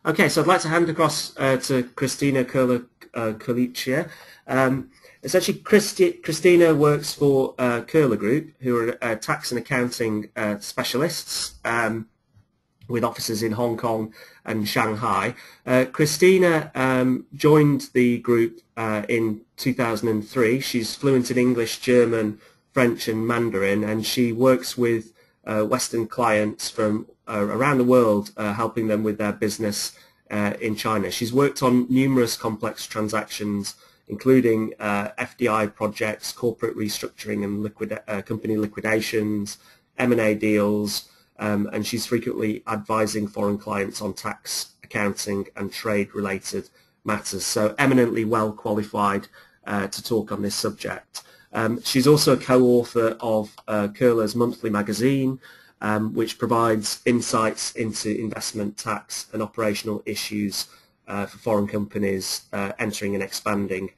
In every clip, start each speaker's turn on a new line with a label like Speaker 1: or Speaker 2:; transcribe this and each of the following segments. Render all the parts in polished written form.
Speaker 1: Okay, so I'd like to hand across to Christina Kurlicia. Essentially, Christina works for Curler Group, who are tax and accounting specialists with offices in Hong Kong and Shanghai. Christina joined the group in 2003. She's fluent in English, German, French and Mandarin, and she works with Western clients from around the world, helping them with their business in China. She's worked on numerous complex transactions, including FDI projects, corporate restructuring and company liquidations, M&A deals, and she's frequently advising foreign clients on tax, accounting and trade-related matters. So eminently well qualified to talk on this subject. She's also a co-author of Curler's monthly magazine, which provides insights into investment, tax and operational issues for foreign companies entering and expanding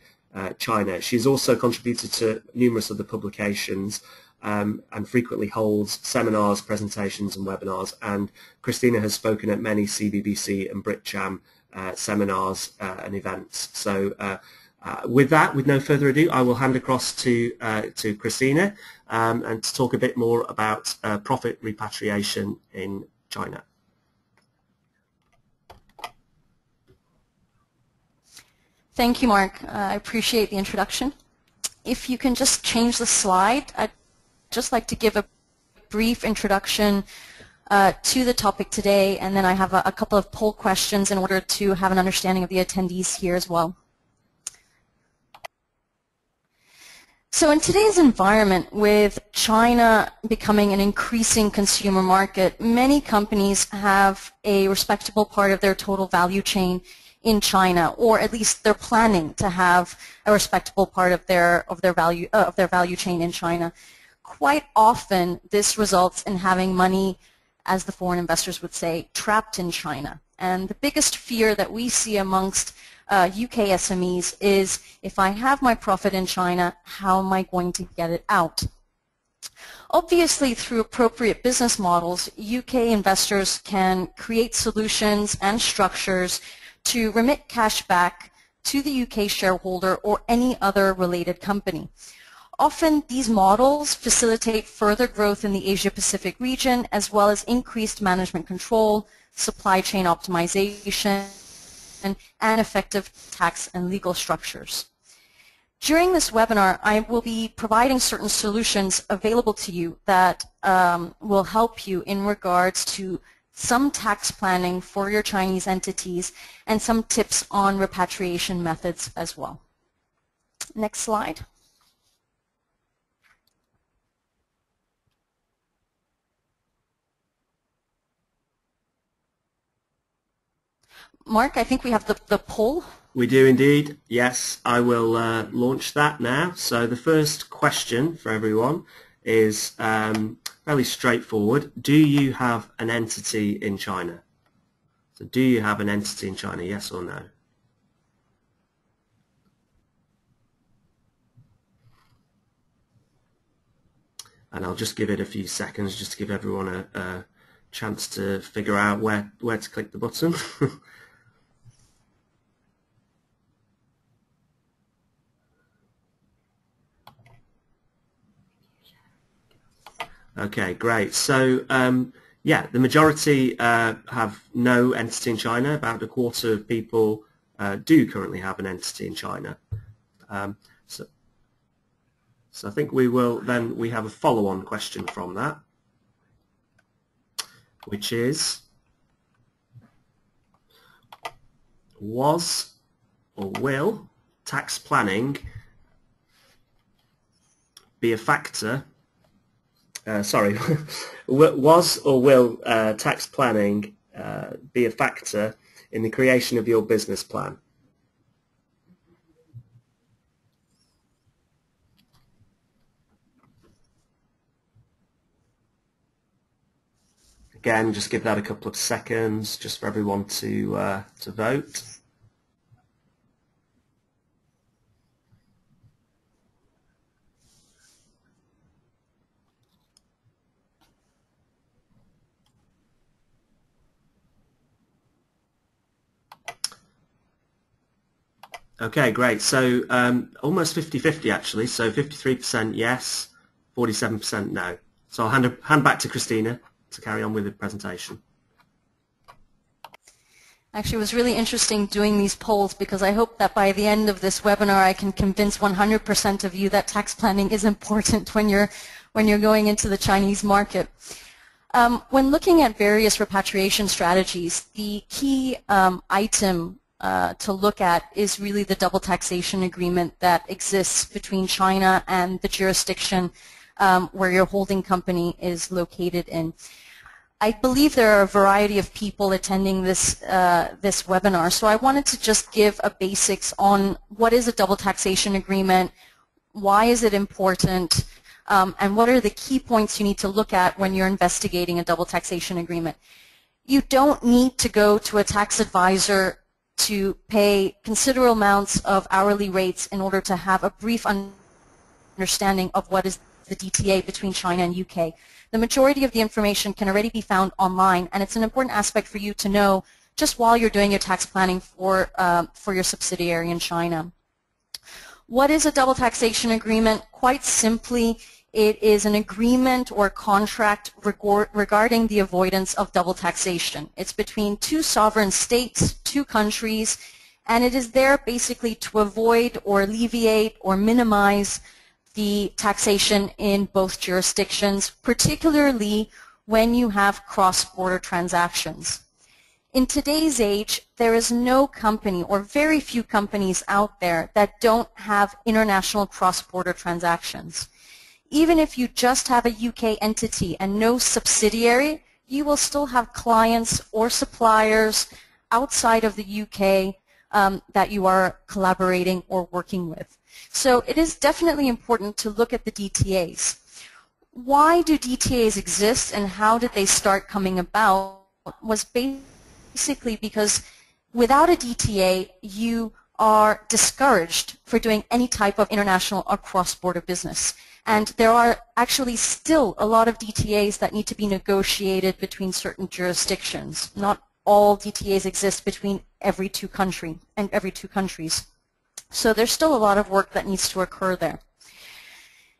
Speaker 1: China. She's also contributed to numerous other publications and frequently holds seminars, presentations and webinars, and Christina has spoken at many CBBC and BritCham seminars and events. So with that, with no further ado, I will hand across to Christina and to talk a bit more about profit repatriation in China.
Speaker 2: Thank you, Mark. I appreciate the introduction. If you can just change the slide, I'd just like to give a brief introduction to the topic today, and then I have a couple of poll questions in order to have an understanding of the attendees here as well. So in today's environment, with China becoming an increasing consumer market, many companies have a respectable part of their total value chain in China, or at least they're planning to have a respectable part of their value chain in China. Quite often, this results in having money, as the foreign investors would say, trapped in China. And the biggest fear that we see amongst UK SMEs is, if I have my profit in China, how am I going to get it out? Obviously, through appropriate business models, UK investors can create solutions and structures to remit cash back to the UK shareholder or any other related company. Often these models facilitate further growth in the Asia-Pacific region, as well as increased management control, supply chain optimization, and effective tax and legal structures. During this webinar, I will be providing certain solutions available to you that will help you in regards to some tax planning for your Chinese entities and some tips on repatriation methods as well. Next slide. Mark, I think we have the poll.
Speaker 1: We do indeed. Yes, I will launch that now. So the first question for everyone is fairly straightforward. Do you have an entity in China? So do you have an entity in China, yes or no? And I'll just give it a few seconds just to give everyone a chance to figure out where to click the button. Okay, great. So, yeah, the majority have no entity in China. About a quarter of people do currently have an entity in China. So I think we have a follow-on question from that, which is, was or will tax planning be a factor was or will tax planning be a factor in the creation of your business plan? Again, just give that a couple of seconds just for everyone to vote. Okay, great. So almost 50-50 actually. So 53% yes, 47% no. So I'll hand back to Christina to carry on with the presentation.
Speaker 2: Actually, it was really interesting doing these polls because I hope that by the end of this webinar I can convince 100% of you that tax planning is important when you're going into the Chinese market. When looking at various repatriation strategies, the key item to look at is really the double taxation agreement that exists between China and the jurisdiction where your holding company is located in. I believe there are a variety of people attending this this webinar, so I wanted to just give a basics on what is a double taxation agreement, why is it important, and what are the key points you need to look at when you're investigating a double taxation agreement. You don't need to go to a tax advisor to pay considerable amounts of hourly rates in order to have a brief understanding of what is the DTA between China and UK. The majority of the information can already be found online, and it's an important aspect for you to know just while you're doing your tax planning for your subsidiary in China. What is a double taxation agreement? Quite simply, it is an agreement or contract regarding the avoidance of double taxation. It's between two sovereign states, two countries, and it is there basically to avoid or alleviate or minimize the taxation in both jurisdictions, particularly when you have cross-border transactions. In today's age, there is no company or very few companies out there that don't have international cross-border transactions. Even if you just have a UK entity and no subsidiary, you will still have clients or suppliers outside of the UK that you are collaborating or working with. So it is definitely important to look at the DTAs. Why do DTAs exist and how did they start coming about was basically because without a DTA, you are discouraged for doing any type of international or cross-border business. And there are actually still a lot of DTAs that need to be negotiated between certain jurisdictions. Not all DTAs exist between every two countries. So there's still a lot of work that needs to occur there.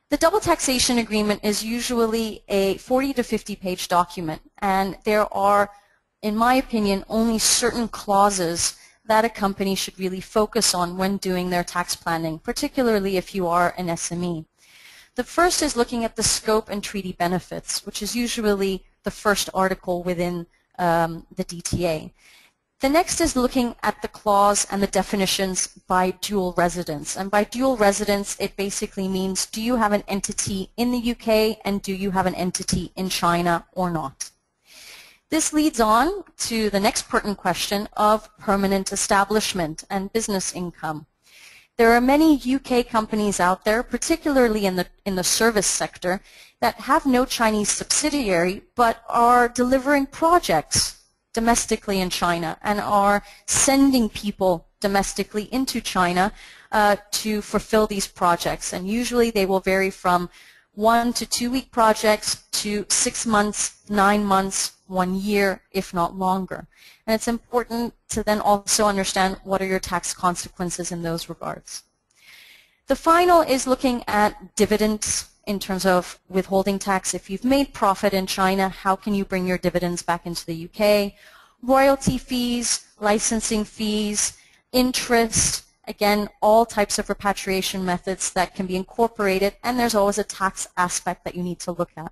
Speaker 2: The double taxation agreement is usually a 40 to 50 page document, and there are, in my opinion, only certain clauses that a company should really focus on when doing their tax planning, particularly if you are an SME. The first is looking at the scope and treaty benefits, which is usually the first article within the DTA. The next is looking at the clause and the definitions by dual residence. And by dual residence, it basically means, do you have an entity in the UK and do you have an entity in China or not? This leads on to the next pertinent question of permanent establishment and business income. There are many UK companies out there, particularly in the service sector, that have no Chinese subsidiary but are delivering projects domestically in China and are sending people domestically into China to fulfill these projects. And usually they will vary from 1 to 2 week projects to 6 months, 9 months, 1 year, if not longer. And it's important to then also understand what are your tax consequences in those regards. The final is looking at dividends in terms of withholding tax. If you've made profit in China, how can you bring your dividends back into the UK? Royalty fees, licensing fees, interest, again, all types of repatriation methods that can be incorporated, and there's always a tax aspect that you need to look at.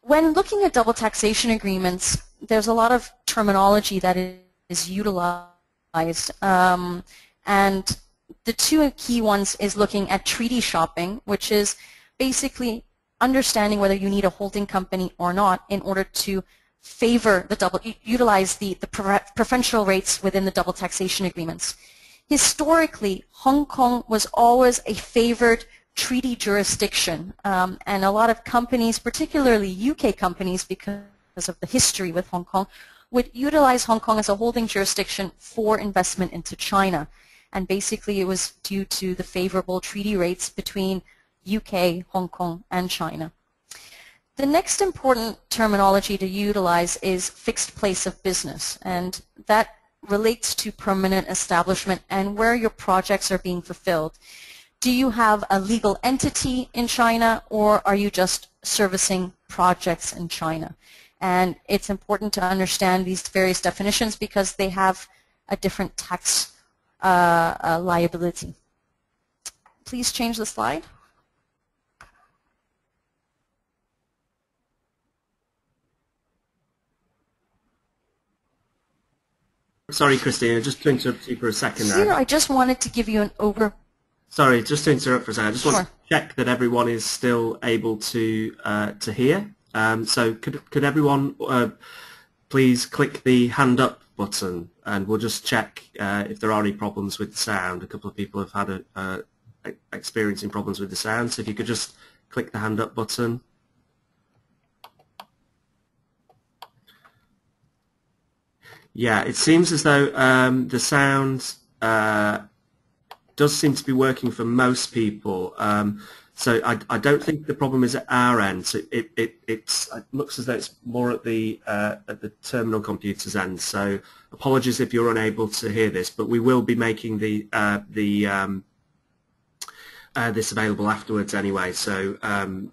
Speaker 2: When looking at double taxation agreements, there's a lot of terminology that is utilized, and the two key ones is looking at treaty shopping, which is basically understanding whether you need a holding company or not in order to favor the utilize the preferential rates within the double taxation agreements. Historically, Hong Kong was always a favored treaty jurisdiction, and a lot of companies, particularly UK companies, because of the history with Hong Kong, would utilize Hong Kong as a holding jurisdiction for investment into China. And basically it was due to the favorable treaty rates between UK, Hong Kong, and China. The next important terminology to utilize is fixed place of business, and that relates to permanent establishment and where your projects are being fulfilled. Do you have a legal entity in China, or are you just servicing projects in China? And it's important to understand these various definitions because they have a different tax liability. Please change the slide.
Speaker 1: Sorry, Christina, just to interrupt you for a second
Speaker 2: Here,
Speaker 1: there.
Speaker 2: I just wanted to give you an overview.
Speaker 1: Sorry, just to interrupt for a second. I just want
Speaker 2: Sure.
Speaker 1: to check that everyone is still able to hear. So could everyone please click the hand up button, and we'll just check if there are any problems with the sound. A couple of people have had experiencing problems with the sound, so if you could just click the hand up button. Yeah, it seems as though the sound does seem to be working for most people. So I don't think the problem is at our end. So it looks as though it's more at the terminal computer's end. So apologies if you're unable to hear this, but we will be making this available afterwards anyway. So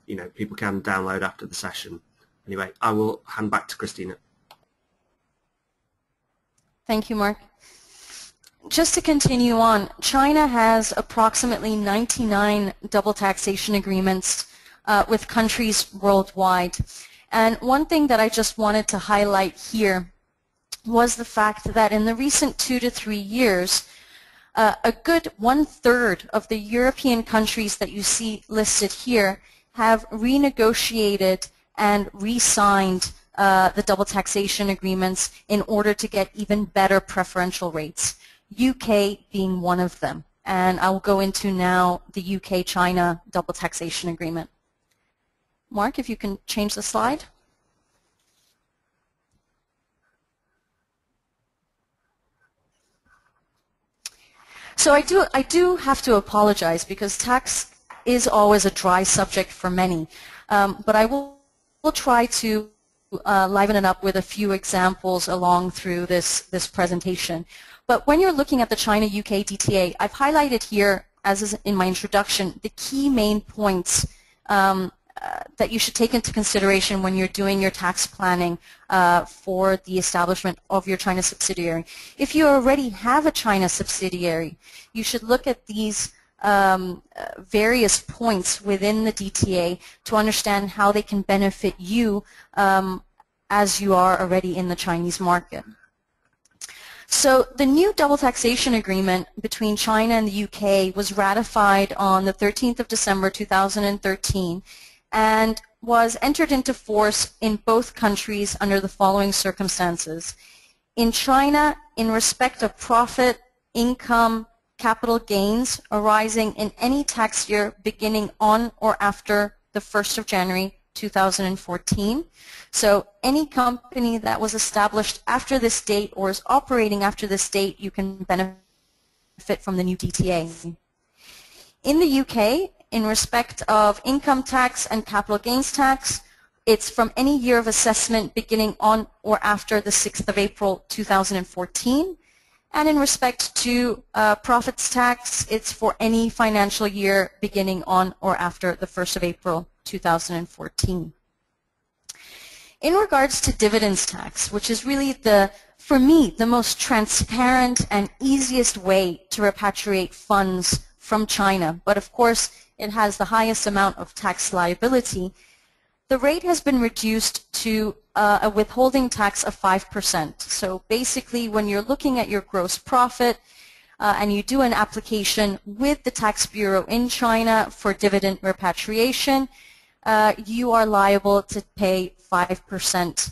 Speaker 1: you know, people can download after the session. Anyway, I will hand back to Christina.
Speaker 2: Thank you, Mark. Just to continue on, China has approximately 99 double taxation agreements with countries worldwide. And one thing that I just wanted to highlight here was the fact that in the recent 2 to 3 years, a good 1/3 of the European countries that you see listed here have renegotiated and re-signed the double taxation agreements in order to get even better preferential rates, UK being one of them. And I will go into now the UK-China Double Taxation Agreement. Mark, if you can change the slide. So I do have to apologize because tax is always a dry subject for many, but I will try to liven it up with a few examples along through this presentation. But when you're looking at the China-UK DTA, I've highlighted here, as is in my introduction, the key main points that you should take into consideration when you're doing your tax planning for the establishment of your China subsidiary. If you already have a China subsidiary, you should look at these various points within the DTA to understand how they can benefit you as you are already in the Chinese market. So the new double taxation agreement between China and the UK was ratified on the 13th of December 2013 and was entered into force in both countries under the following circumstances. In China, in respect of profit, income, capital gains arising in any tax year beginning on or after the 1st of January 2014. So any company that was established after this date or is operating after this date, you can benefit from the new DTA. In the UK, in respect of income tax and capital gains tax, it's from any year of assessment beginning on or after the 6th of April 2014. And in respect to profits tax, it's for any financial year beginning on or after the 1st of April 2014. In regards to dividends tax, which is really for me, the most transparent and easiest way to repatriate funds from China, but of course it has the highest amount of tax liability, the rate has been reduced to a withholding tax of 5%. So basically when you're looking at your gross profit and you do an application with the tax bureau in China for dividend repatriation, you are liable to pay 5%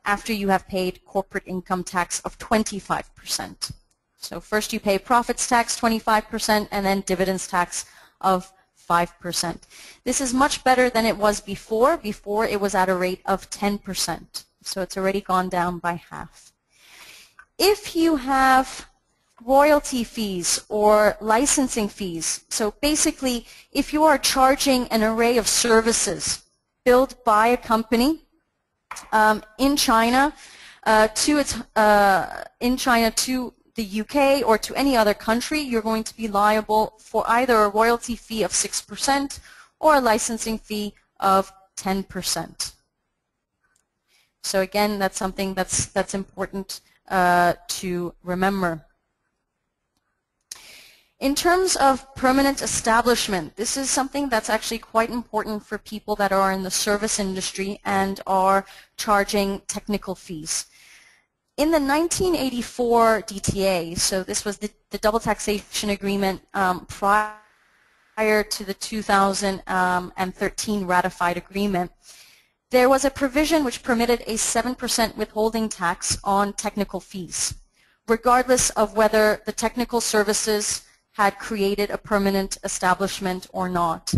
Speaker 2: after you have paid corporate income tax of 25%. So first you pay profits tax 25% and then dividends tax of 5%. This is much better than it was before. Before it was at a rate of 10%. So it's already gone down by half. If you have royalty fees or licensing fees, so basically if you are charging an array of services billed by a company in China, in China to the UK or to any other country, you're going to be liable for either a royalty fee of 6% or a licensing fee of 10%. So again, that's something that's important to remember. In terms of permanent establishment, this is something that's actually quite important for people that are in the service industry and are charging technical fees. In the 1984 DTA, so this was the Double Taxation Agreement prior to the 2013 ratified agreement, there was a provision which permitted a 7% withholding tax on technical fees, regardless of whether the technical services had created a permanent establishment or not.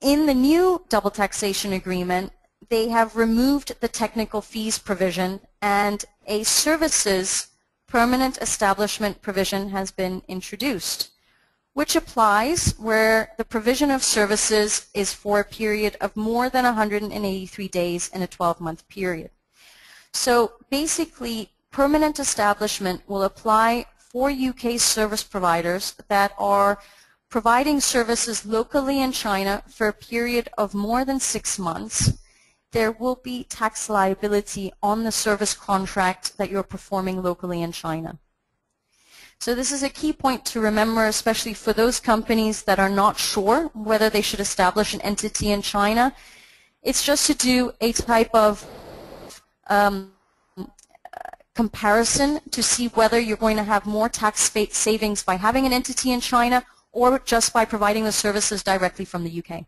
Speaker 2: In the new Double Taxation Agreement, they have removed the technical fees provision and a services permanent establishment provision has been introduced, which applies where the provision of services is for a period of more than 183 days in a 12-month period. So basically, permanent establishment will apply for UK service providers that are providing services locally in China for a period of more than 6 months. There will be tax liability on the service contract that you're performing locally in China. So this is a key point to remember, especially for those companies that are not sure whether they should establish an entity in China. It's just to do a type of comparison to see whether you're going to have more tax savings by having an entity in China or just by providing the services directly from the UK.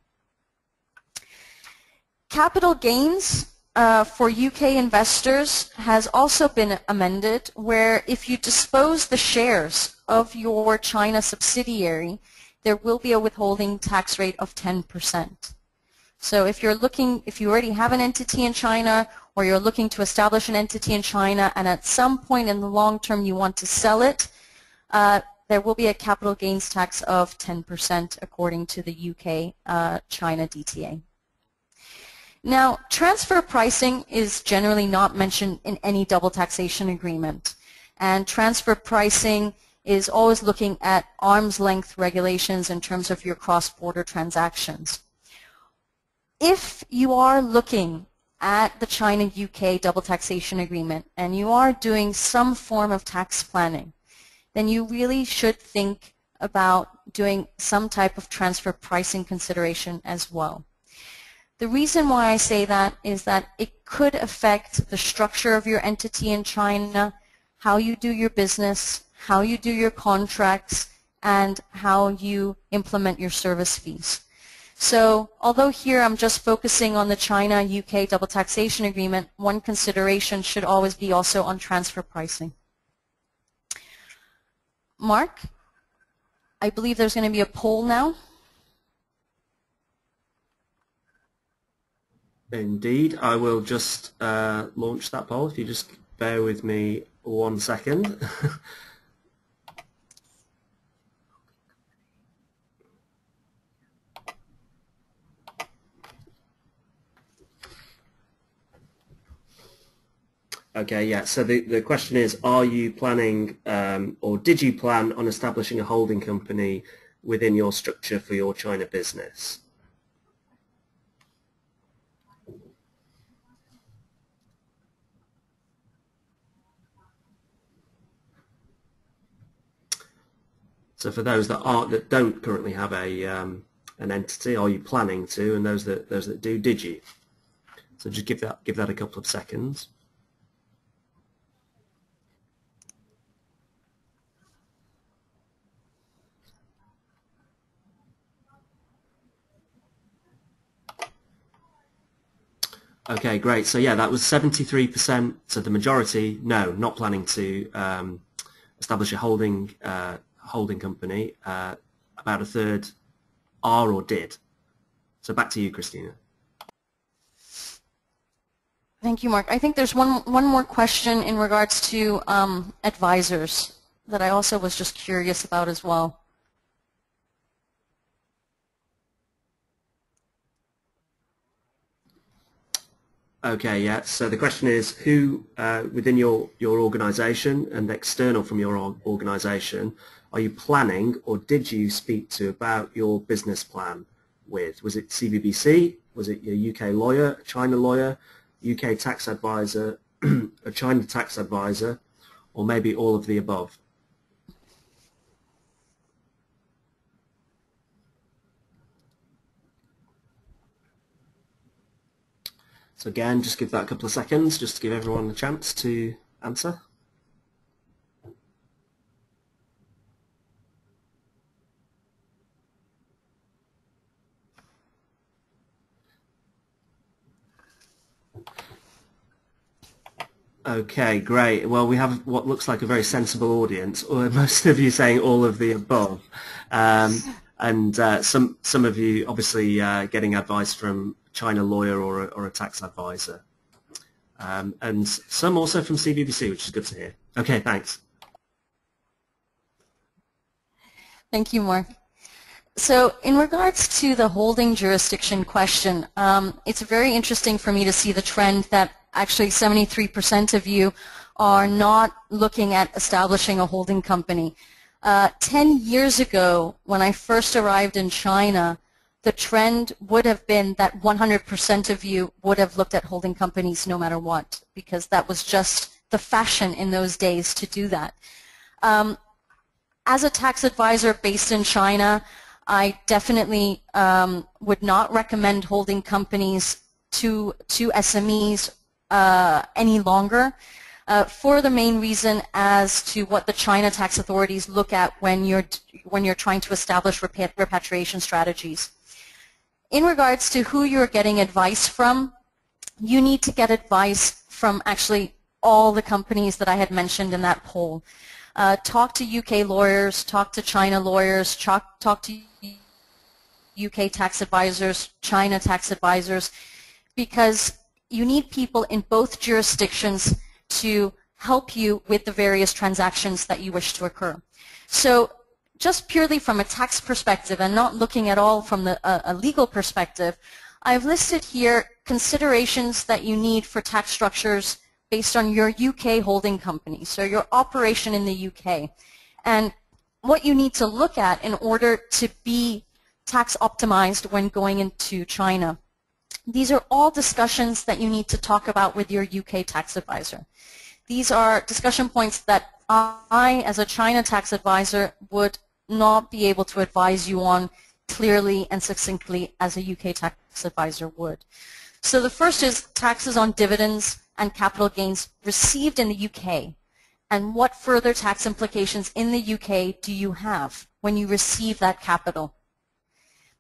Speaker 2: Capital gains for UK investors has also been amended, where if you dispose the shares of your China subsidiary, there will be a withholding tax rate of 10%. So if you already have an entity in China, or you're looking to establish an entity in China, and at some point in the long term you want to sell it, there will be a capital gains tax of 10% according to the UK-China DTA. Now, transfer pricing is generally not mentioned in any double taxation agreement, and transfer pricing is always looking at arm's length regulations in terms of your cross-border transactions. If you are looking at the China-UK Double Taxation Agreement and you are doing some form of tax planning, then you really should think about doing some type of transfer pricing consideration as well. The reason why I say that is that it could affect the structure of your entity in China, how you do your business, how you do your contracts, and how you implement your service fees. So although here I'm just focusing on the China-UK Double Taxation Agreement, one consideration should always be also on transfer pricing. Mark, I believe there's going to be a poll now.
Speaker 1: Indeed, I will just launch that poll. If you just bear with me 1 second. Okay, yeah, so the question is, are you planning or did you plan on establishing a holding company within your structure for your China business? So for those that don't currently have an entity, are you planning to? And those that do, did you? So just give that a couple of seconds. Okay, great. So yeah, that was 73%. So the majority, no, not planning to establish a holding company. About a third are or did. So back to you, Christina.
Speaker 2: Thank you, Mark. I think there's one more question in regards to advisors that I also was just curious about as well.
Speaker 1: Okay, yeah. So the question is, who within your organisation and external from your organisation are you planning or did you speak to about your business plan with? Was it CBBC? Was it your UK lawyer, China lawyer, UK tax advisor, a China tax advisor, or maybe all of the above? So again, just give that a couple of seconds, just to give everyone a chance to answer. Okay, great. Well, we have what looks like a very sensible audience, or most of you saying all of the above, and some of you obviously getting advice from China lawyer or a tax advisor, and some also from CBBC, which is good to hear. Okay, thanks.
Speaker 2: Thank you, Mark. So in regards to the holding jurisdiction question, it's very interesting for me to see the trend that actually 73% of you are not looking at establishing a holding company. 10 years ago, when I first arrived in China, the trend would have been that 100% of you would have looked at holding companies no matter what, because that was just the fashion in those days to do that. As a tax advisor based in China, I definitely would not recommend holding companies to SMEs any longer for the main reason as to what the China tax authorities look at when you're trying to establish repatriation strategies. In regards to who you're getting advice from, you need to get advice from actually all the companies that I had mentioned in that poll. Talk to UK lawyers, talk to China lawyers, talk to UK tax advisors, China tax advisors, because you need people in both jurisdictions to help you with the various transactions that you wish to occur. So just purely from a tax perspective and not looking at all from a legal perspective, I've listed here considerations that you need for tax structures based on your UK holding company, so your operation in the UK, and what you need to look at in order to be tax optimized when going into China. These are all discussions that you need to talk about with your UK tax advisor. These are discussion points that I, as a China tax advisor, would not be able to advise you on clearly and succinctly as a UK tax advisor would. So the first is taxes on dividends and capital gains received in the UK, and what further tax implications in the UK do you have when you receive that capital?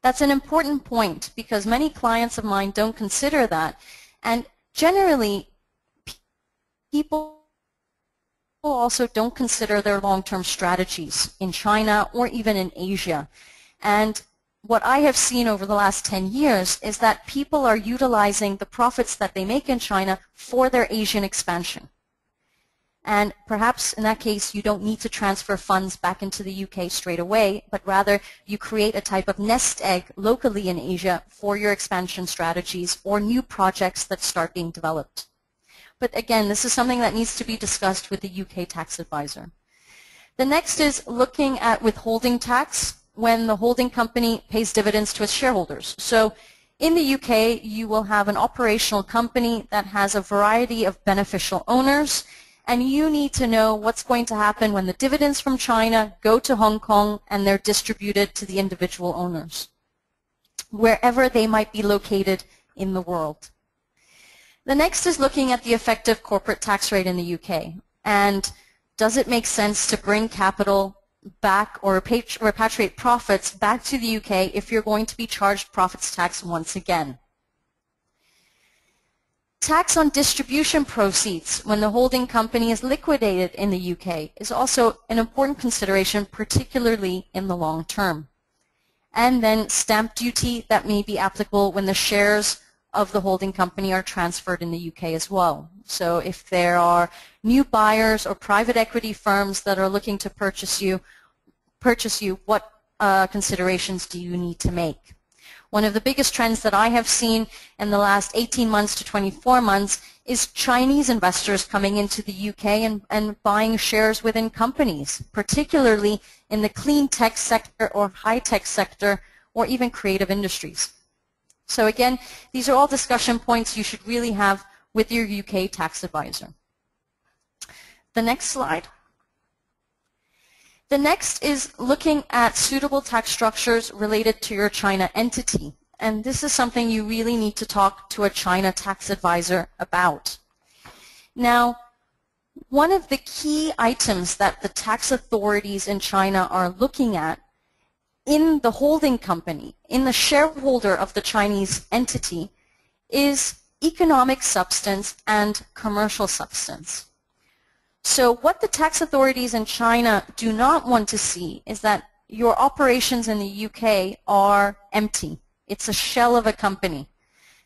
Speaker 2: That's an important point because many clients of mine don't consider that, and generally people also don't consider their long-term strategies in China or even in Asia. And what I have seen over the last 10 years is that people are utilizing the profits that they make in China for their Asian expansion. And perhaps in that case, you don't need to transfer funds back into the UK straight away, but rather you create a type of nest egg locally in Asia for your expansion strategies or new projects that start being developed. But again, this is something that needs to be discussed with the UK tax advisor. The next is looking at withholding tax when the holding company pays dividends to its shareholders. So in the UK, you will have an operational company that has a variety of beneficial owners, and you need to know what's going to happen when the dividends from China go to Hong Kong and they're distributed to the individual owners, wherever they might be located in the world. The next is looking at the effective corporate tax rate in the UK, and does it make sense to bring capital back or repatriate profits back to the UK if you're going to be charged profits tax once again. Tax on distribution proceeds when the holding company is liquidated in the UK is also an important consideration, particularly in the long term. And then stamp duty that may be applicable when the shares of the holding company are transferred in the UK as well. So if there are new buyers or private equity firms that are looking to purchase you, what considerations do you need to make? One of the biggest trends that I have seen in the last 18 months to 24 months is Chinese investors coming into the UK and buying shares within companies, particularly in the clean tech sector or high-tech sector or even creative industries. So again, these are all discussion points you should really have with your UK tax advisor. The next slide. The next is looking at suitable tax structures related to your China entity. And this is something you really need to talk to a China tax advisor about. Now, one of the key items that the tax authorities in China are looking at in the holding company, in the shareholder of the Chinese entity, is economic substance and commercial substance. So what the tax authorities in China do not want to see is that your operations in the UK are empty. It's a shell of a company.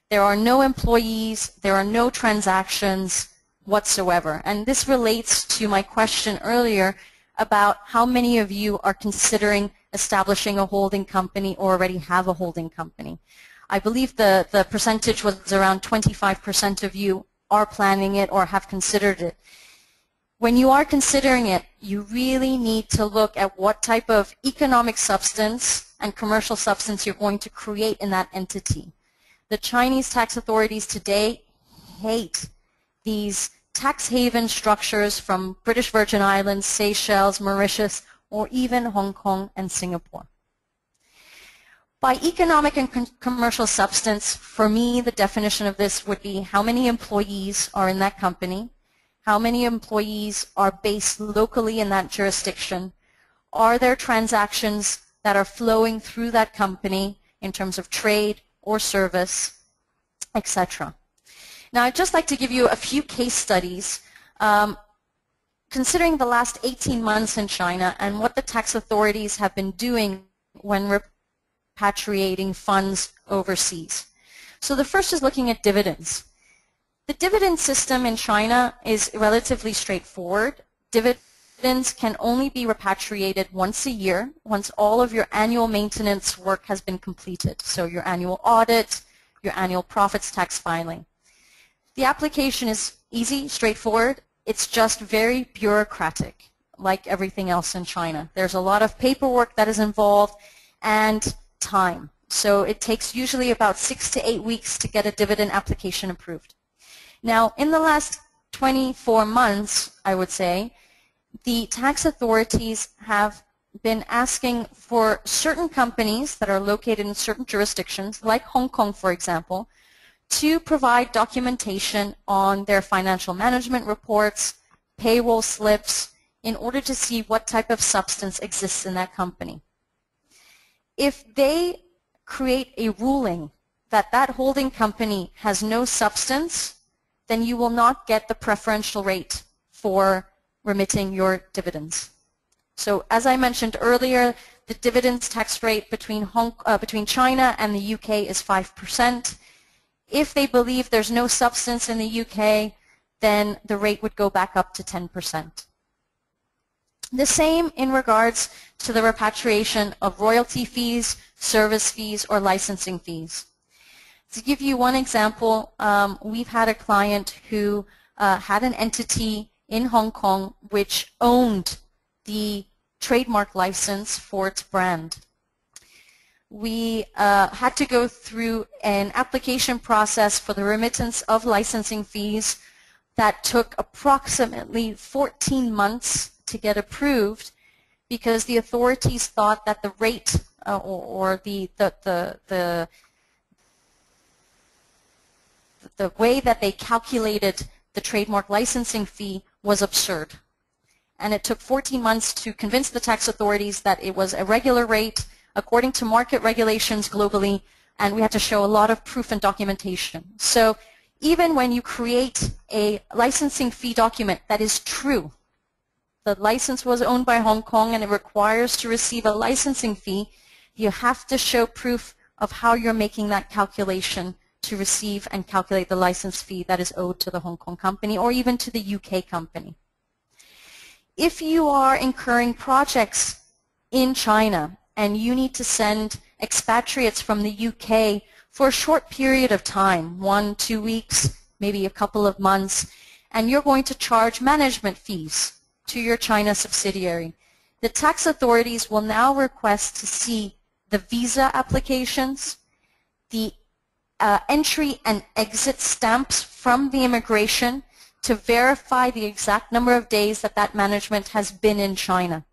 Speaker 2: There are no employees, there are no transactions whatsoever. And this relates to my question earlier about how many of you are considering establishing a holding company or already have a holding company. I believe the percentage was around 25% of you are planning it or have considered it. When you are considering it, you really need to look at what type of economic substance and commercial substance you're going to create in that entity. The Chinese tax authorities today hate these tax haven structures from British Virgin Islands, Seychelles, Mauritius, or even Hong Kong and Singapore. By economic and commercial substance, for me, the definition of this would be how many employees are in that company, how many employees are based locally in that jurisdiction, are there transactions that are flowing through that company in terms of trade or service, etc. Now, I'd just like to give you a few case studies considering the last 18 months in China and what the tax authorities have been doing when repatriating funds overseas. So the first is looking at dividends. The dividend system in China is relatively straightforward. Dividends can only be repatriated once a year, once all of your annual maintenance work has been completed. So your annual audit, your annual profits tax filing. The application is easy, straightforward. It's just very bureaucratic, like everything else in China. There's a lot of paperwork that is involved and time. So it takes usually about 6 to 8 weeks to get a dividend application approved. Now, in the last 24 months, I would say, the tax authorities have been asking for certain companies that are located in certain jurisdictions, like Hong Kong, for example, to provide documentation on their financial management reports, payroll slips, in order to see what type of substance exists in that company. If they create a ruling that that holding company has no substance, then you will not get the preferential rate for remitting your dividends. So as I mentioned earlier, the dividends tax rate between China and the UK is 5%. If they believe there's no substance in the UK, then the rate would go back up to 10%. The same in regards to the repatriation of royalty fees, service fees, or licensing fees. To give you one example, we've had a client who had an entity in Hong Kong which owned the trademark license for its brand. We had to go through an application process for the remittance of licensing fees that took approximately 14 months to get approved because the authorities thought that the rate or the way that they calculated the trademark licensing fee was absurd. And it took 14 months to convince the tax authorities that it was a regular rate according to market regulations globally, and we had to show a lot of proof and documentation. So even when you create a licensing fee document that is true, the license was owned by Hong Kong and it requires to receive a licensing fee, you have to show proof of how you're making that calculation to receive and calculate the license fee that is owed to the Hong Kong company or even to the UK company. If you are incurring projects in China and you need to send expatriates from the UK for a short period of time, 1, 2 weeks, maybe a couple of months, and you're going to charge management fees to your China subsidiary. The tax authorities will now request to see the visa applications, the entry and exit stamps from the immigration to verify the exact number of days that that management has been in China.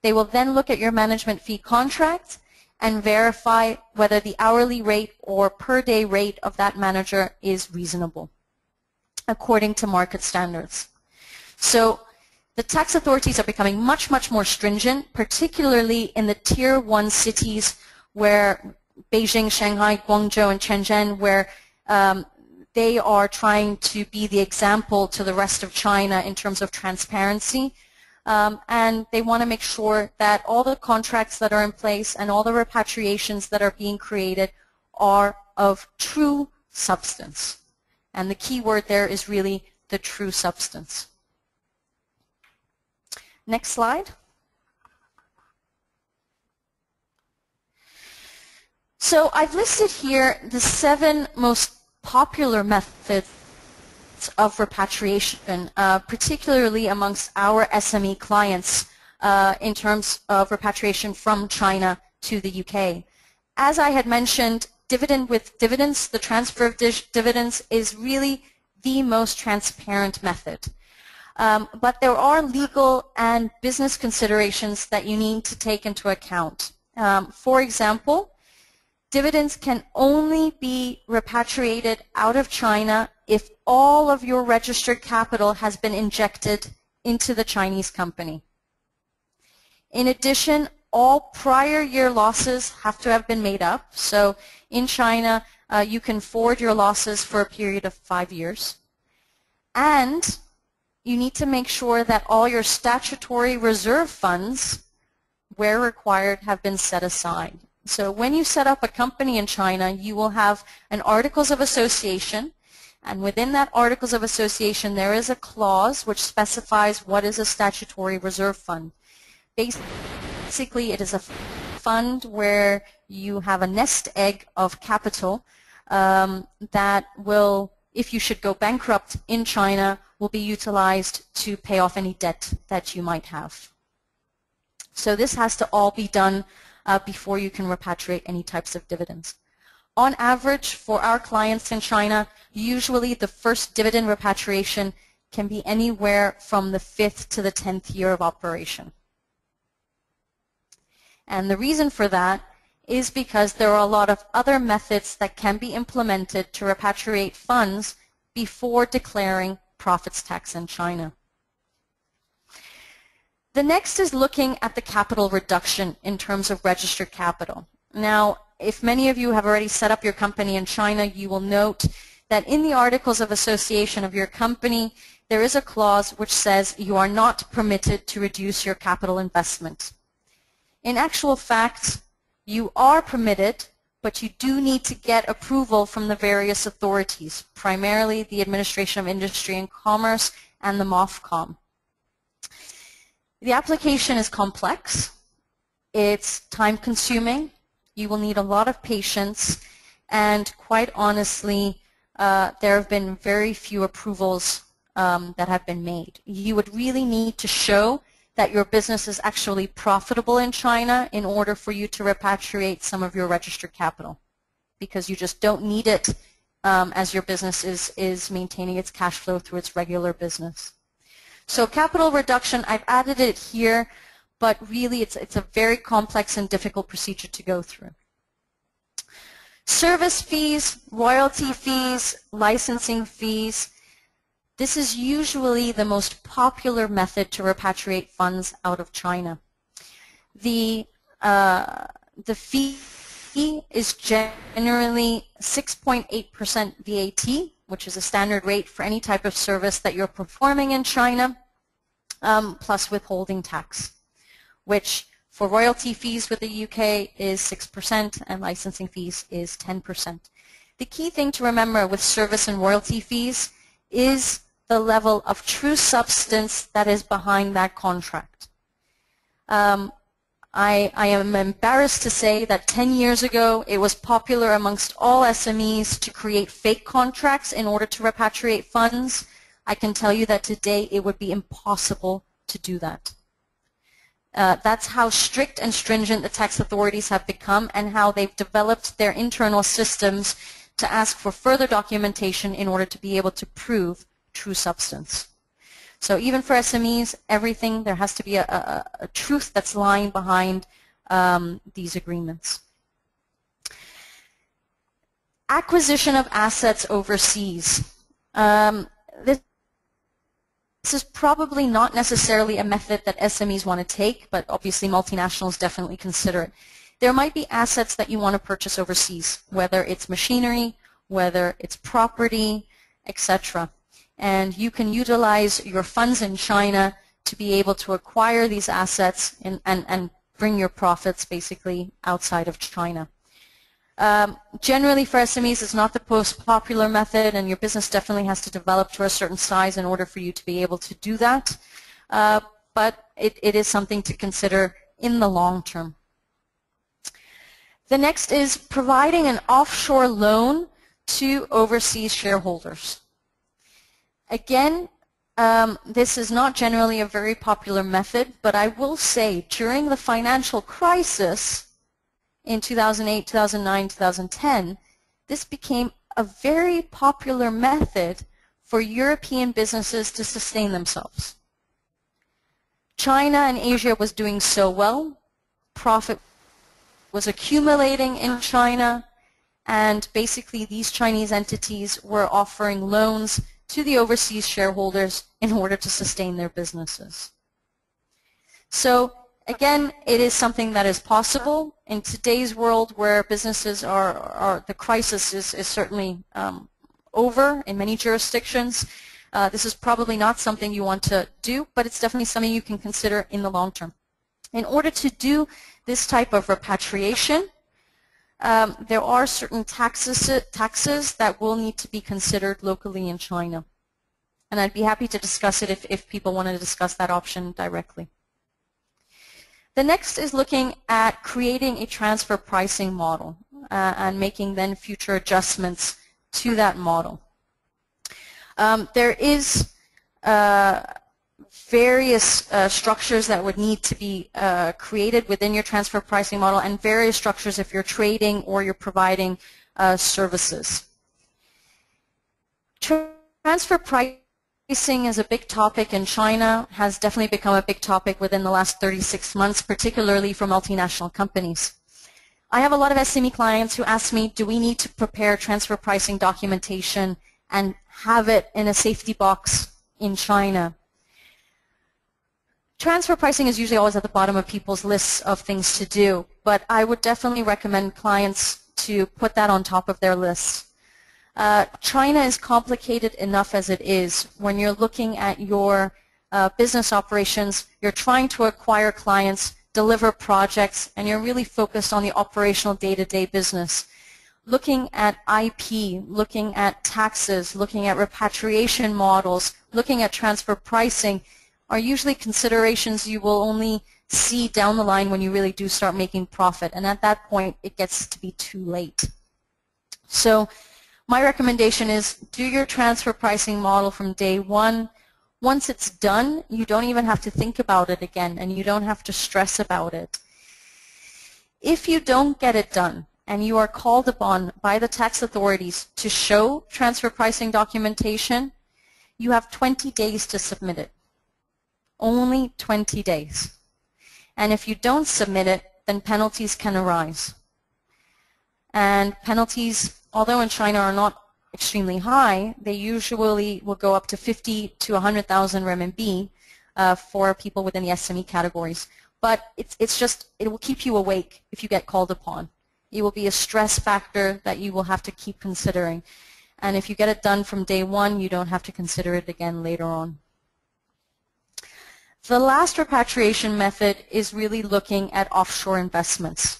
Speaker 2: They will then look at your management fee contract and verify whether the hourly rate or per day rate of that manager is reasonable according to market standards. So the tax authorities are becoming much, much more stringent, particularly in the Tier 1 cities where Beijing, Shanghai, Guangzhou, and Shenzhen, where they are trying to be the example to the rest of China in terms of transparency. And they want to make sure that all the contracts that are in place and all the repatriations that are being created are of true substance. And the key word there is really the true substance. Next slide. So I've listed here the 7 most popular methods of repatriation, particularly amongst our SME clients in terms of repatriation from China to the UK. As I had mentioned, dividend with dividends, the transfer of dividends is really the most transparent method. But there are legal and business considerations that you need to take into account. For example, dividends can only be repatriated out of China if all of your registered capital has been injected into the Chinese company. In addition, all prior year losses have to have been made up. So in China, you can forward your losses for a period of 5 years. And you need to make sure that all your statutory reserve funds, where required, have been set aside. So when you set up a company in China, you will have an Articles of Association, and within that Articles of Association there is a clause which specifies what is a statutory reserve fund. Basically, it is a fund where you have a nest egg of capital that will, if you should go bankrupt in China, will be utilized to pay off any debt that you might have. So this has to all be done before you can repatriate any types of dividends. On average, for our clients in China, usually the first dividend repatriation can be anywhere from the 5th to the 10th year of operation. And the reason for that is because there are a lot of other methods that can be implemented to repatriate funds before declaring profits tax in China. The next is looking at the capital reduction in terms of registered capital. Now, if many of you have already set up your company in China, you will note that in the Articles of Association of your company, there is a clause which says you are not permitted to reduce your capital investment. In actual fact, you are permitted, but you do need to get approval from the various authorities, primarily the Administration of Industry and Commerce and the MOFCOM. The application is complex, it's time-consuming, you will need a lot of patience, and quite honestly, there have been very few approvals that have been made. You would really need to show that your business is actually profitable in China in order for you to repatriate some of your registered capital, because you just don't need it as your business is maintaining its cash flow through its regular business. So capital reduction, I've added it here, but really it's a very complex and difficult procedure to go through. Service fees, royalty fees, licensing fees. This is usually the most popular method to repatriate funds out of China. The fee is generally 6.8% VAT, which is a standard rate for any type of service that you're performing in China, plus withholding tax, which for royalty fees with the UK is 6% and licensing fees is 10%. The key thing to remember with service and royalty fees is the level of true substance that is behind that contract. I am embarrassed to say that 10 years ago it was popular amongst all SMEs to create fake contracts in order to repatriate funds. I can tell you that today it would be impossible to do that. That's how strict and stringent the tax authorities have become and how they've developed their internal systems to ask for further documentation in order to be able to prove true substance. So even for SMEs, everything, there has to be a truth that's lying behind these agreements. Acquisition of assets overseas. This is probably not necessarily a method that SMEs want to take, but obviously multinationals definitely consider it. There might be assets that you want to purchase overseas, whether it's machinery, whether it's property, etc. And you can utilize your funds in China to be able to acquire these assets and bring your profits basically outside of China. Generally for SMEs, it's not the most popular method, and your business definitely has to develop to a certain size in order for you to be able to do that. But it is something to consider in the long term. The next is providing an offshore loan to overseas shareholders. Again, this is not generally a very popular method, but I will say during the financial crisis in 2008, 2009, 2010, this became a very popular method for European businesses to sustain themselves. China and Asia was doing so well, profit was accumulating in China, and basically these Chinese entities were offering loans to the overseas shareholders in order to sustain their businesses. So again, it is something that is possible in today's world where businesses the crisis is certainly over in many jurisdictions. This is probably not something you want to do, but it's definitely something you can consider in the long term. In order to do this type of repatriation, there are certain taxes that will need to be considered locally in China. And I'd be happy to discuss it if people want to discuss that option directly. The next is looking at creating a transfer pricing model and making then future adjustments to that model. There is various structures that would need to be created within your transfer pricing model, and various structures if you're trading or you're providing services. Transfer pricing is a big topic in China, has definitely become a big topic within the last 36 months, particularly for multinational companies. I have a lot of SME clients who ask me, do we need to prepare transfer pricing documentation and have it in a safety box in China? Transfer pricing is usually always at the bottom of people's lists of things to do, but I would definitely recommend clients to put that on top of their lists. China is complicated enough as it is. When you're looking at your business operations, you're trying to acquire clients, deliver projects, and you're really focused on the operational day-to-day business. Looking at IP, looking at taxes, looking at repatriation models, looking at transfer pricing are usually considerations you will only see down the line when you really do start making profit, and at that point it gets to be too late. So my recommendation is do your transfer pricing model from day one. Once it's done, you don't even have to think about it again, and you don't have to stress about it. If you don't get it done and you are called upon by the tax authorities to show transfer pricing documentation, you have 20 days to submit it. Only 20 days. And if you don't submit it, then penalties can arise. And penalties, although in China are not extremely high, they usually will go up to 50 to 100,000 RMB for people within the SME categories. But it's just, it will keep you awake if you get called upon. It will be a stress factor that you will have to keep considering. And if you get it done from day one, you don't have to consider it again later on. The last repatriation method is really looking at offshore investments.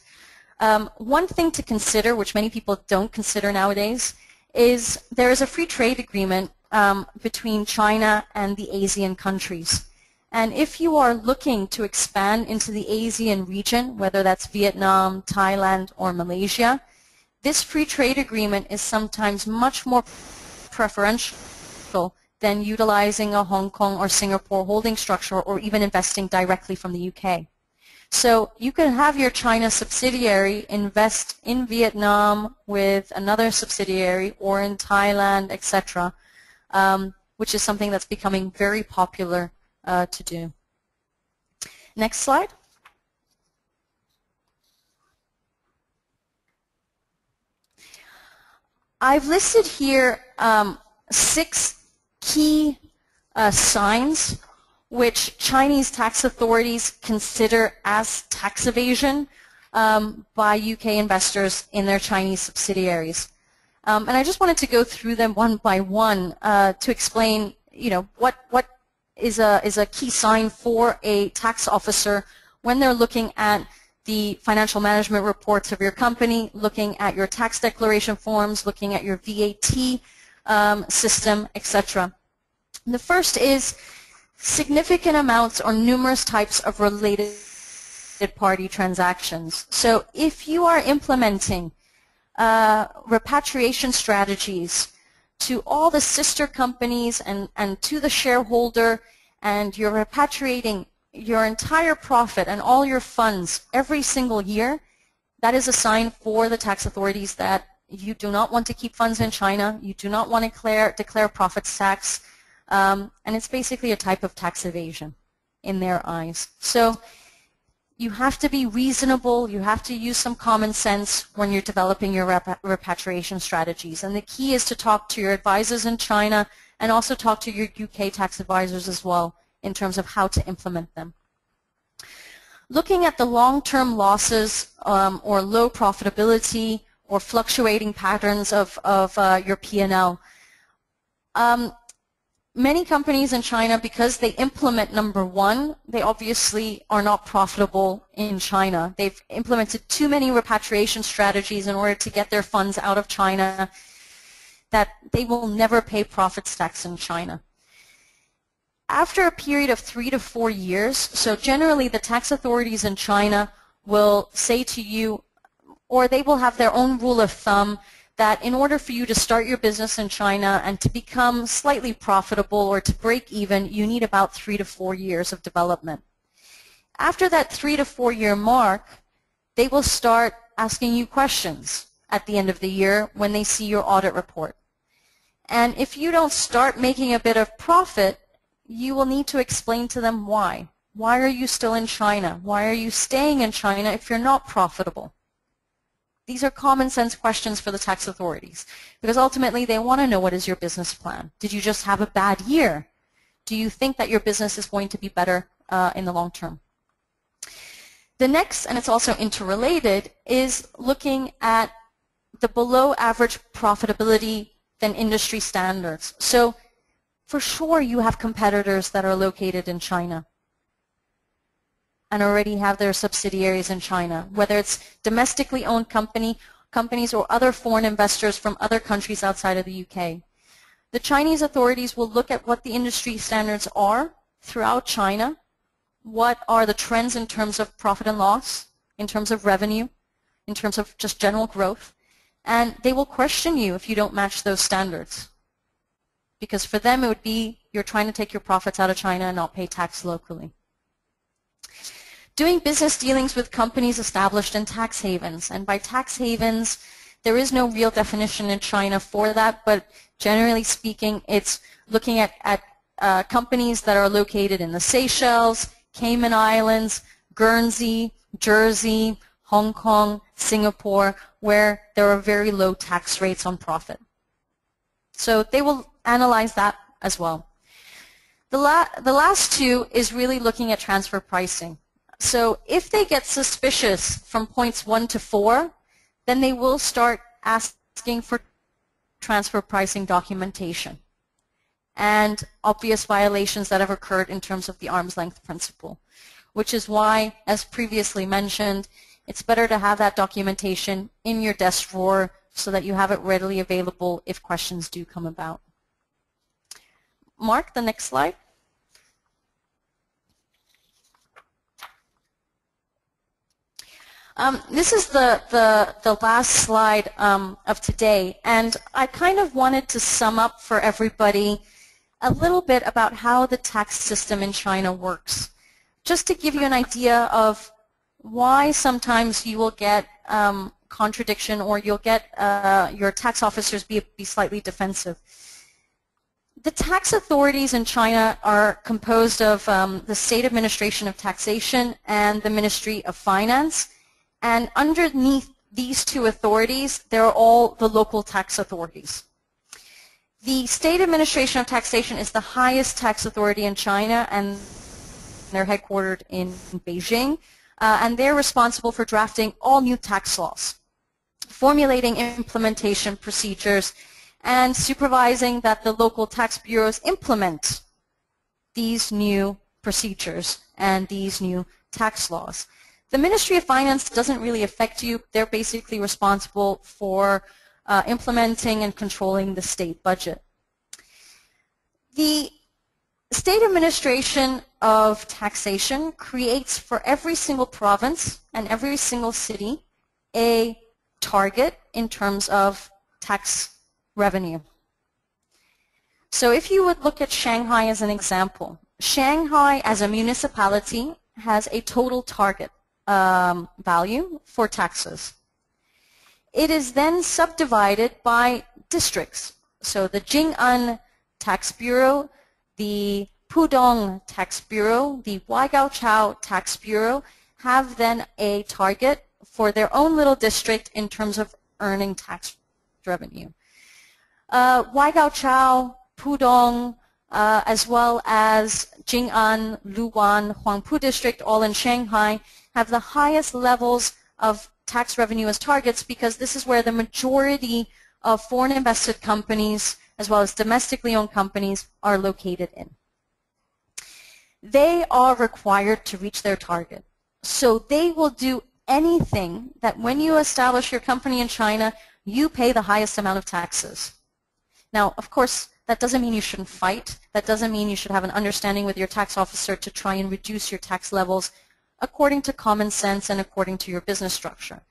Speaker 2: One thing to consider, which many people don't consider nowadays, is there is a free trade agreement between China and the ASEAN countries. And if you are looking to expand into the ASEAN region, whether that's Vietnam, Thailand, or Malaysia, this free trade agreement is sometimes much more preferential than utilizing a Hong Kong or Singapore holding structure or even investing directly from the UK. So you can have your China subsidiary invest in Vietnam with another subsidiary or in Thailand, etc., which is something that's becoming very popular to do. Next slide. I've listed here 6 key signs which Chinese tax authorities consider as tax evasion by UK investors in their Chinese subsidiaries. And I just wanted to go through them one by one to explain, what is a key sign for a tax officer when they're looking at the financial management reports of your company, looking at your tax declaration forms, looking at your VAT system, etc. The first is significant amounts or numerous types of related party transactions. So if you are implementing repatriation strategies to all the sister companies and to the shareholder, and you're repatriating your entire profit and all your funds every single year, that is a sign for the tax authorities that you do not want to keep funds in China, you do not want to declare profits tax, and it's basically a type of tax evasion in their eyes. So you have to be reasonable, you have to use some common sense when you're developing your repatriation strategies. And the key is to talk to your advisors in China and also talk to your UK tax advisors as well in terms of how to implement them. Looking at the long-term losses or low profitability or fluctuating patterns of your P&L. Many companies in China, because they implement number one, they obviously are not profitable in China. They've implemented too many repatriation strategies in order to get their funds out of China that they will never pay profits tax in China. After a period of 3 to 4 years, so generally the tax authorities in China will say to you, or they will have their own rule of thumb, that in order for you to start your business in China and to become slightly profitable or to break even, you need about 3 to 4 years of development. After that 3 to 4 year mark, they will start asking you questions at the end of the year when they see your audit report. And if you don't start making a bit of profit, you will need to explain to them why. Why are you still in China? Why are you staying in China if you're not profitable? These are common sense questions for the tax authorities because ultimately they want to know, what is your business plan? Did you just have a bad year? Do you think that your business is going to be better in the long term? The next, and it's also interrelated, is looking at the below average profitability than industry standards. So for sure you have competitors that are located in China and already have their subsidiaries in China, whether it's domestically owned companies or other foreign investors from other countries outside of the UK. The Chinese authorities will look at what the industry standards are throughout China, what are the trends in terms of profit and loss, in terms of revenue, in terms of just general growth, and they will question you if you don't match those standards. Because for them it would be, you're trying to take your profits out of China and not pay tax locally. Doing business dealings with companies established in tax havens. And by tax havens, there is no real definition in China for that, but generally speaking, it's looking at companies that are located in the Seychelles, Cayman Islands, Guernsey, Jersey, Hong Kong, Singapore, where there are very low tax rates on profit. So they will analyze that as well. The last two is really looking at transfer pricing. So if they get suspicious from points 1 to 4, then they will start asking for transfer pricing documentation and obvious violations that have occurred in terms of the arm's length principle, which is why, as previously mentioned, it's better to have that documentation in your desk drawer so that you have it readily available if questions do come about. Mark, the next slide. This is the last slide of today, and I kind of wanted to sum up for everybody a little bit about how the tax system in China works, just to give you an idea of why sometimes you will get contradiction, or you'll get your tax officers be slightly defensive. The tax authorities in China are composed of the State Administration of Taxation and the Ministry of Finance, and underneath these two authorities, there are all the local tax authorities. The State Administration of Taxation is the highest tax authority in China, and they're headquartered in Beijing, and they're responsible for drafting all new tax laws, formulating implementation procedures, and supervising that the local tax bureaus implement these new procedures and these new tax laws. The Ministry of Finance doesn't really affect you. They're basically responsible for implementing and controlling the state budget. The State Administration of Taxation creates for every single province and every single city a target in terms of tax revenue. So if you would look at Shanghai as an example, Shanghai as a municipality has a total target value for taxes. It is then subdivided by districts. So the Jing'an Tax Bureau, the Pudong Tax Bureau, the Waigaoqiao Tax Bureau have then a target for their own little district in terms of earning tax revenue. Waigaoqiao, Pudong, as well as Jing'an, Luwan, Huangpu District, all in Shanghai, have the highest levels of tax revenue as targets because this is where the majority of foreign invested companies as well as domestically owned companies are located in. They are required to reach their target. So they will do anything that when you establish your company in China, you pay the highest amount of taxes. Now, of course, that doesn't mean you shouldn't fight. That doesn't mean you should have an understanding with your tax officer to try and reduce your tax levels according to common sense and according to your business structure.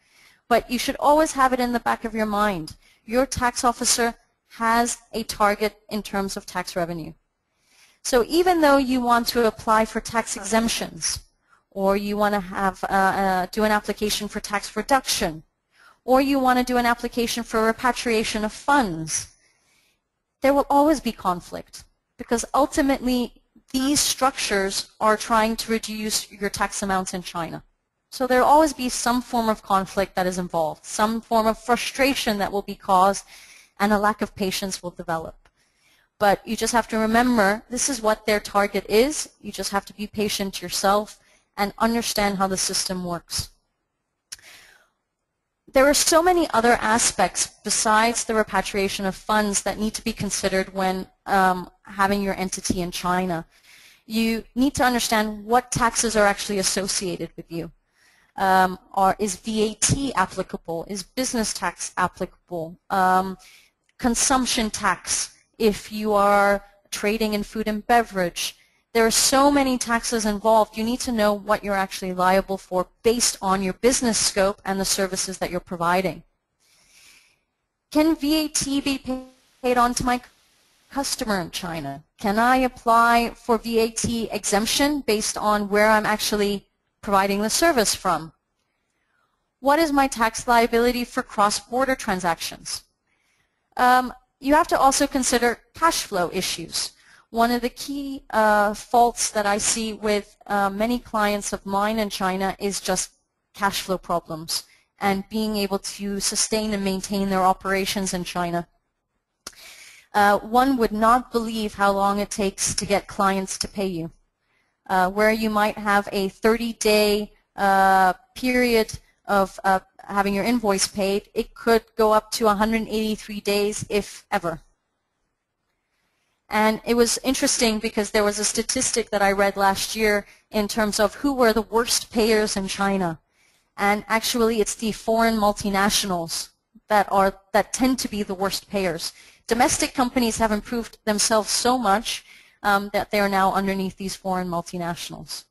Speaker 2: But you should always have it in the back of your mind. Your tax officer has a target in terms of tax revenue. So even though you want to apply for tax exemptions, or you want to have do an application for tax reduction, or you want to do an application for repatriation of funds, there will always be conflict because ultimately these structures are trying to reduce your tax amounts in China. So there will always be some form of conflict that is involved, some form of frustration that will be caused, and a lack of patience will develop. But you just have to remember this is what their target is. You just have to be patient yourself and understand how the system works. There are so many other aspects besides the repatriation of funds that need to be considered when having your entity in China. You need to understand what taxes are actually associated with you. Is VAT applicable? Is business tax applicable? Consumption tax if you are trading in food and beverage. There are so many taxes involved. You need to know what you're actually liable for based on your business scope and the services that you're providing. Can VAT be paid on to my customer in China? Can I apply for VAT exemption based on where I'm actually providing the service from? What is my tax liability for cross-border transactions? You have to also consider cash flow issues. One of the key faults that I see with many clients of mine in China is just cash flow problems and being able to sustain and maintain their operations in China. One would not believe how long it takes to get clients to pay you. Where you might have a 30-day period of having your invoice paid, it could go up to 183 days, if ever. And it was interesting because there was a statistic that I read last year in terms of who were the worst payers in China. And actually it's the foreign multinationals that tend to be the worst payers. Domestic companies have improved themselves so much that they are now underneath these foreign multinationals.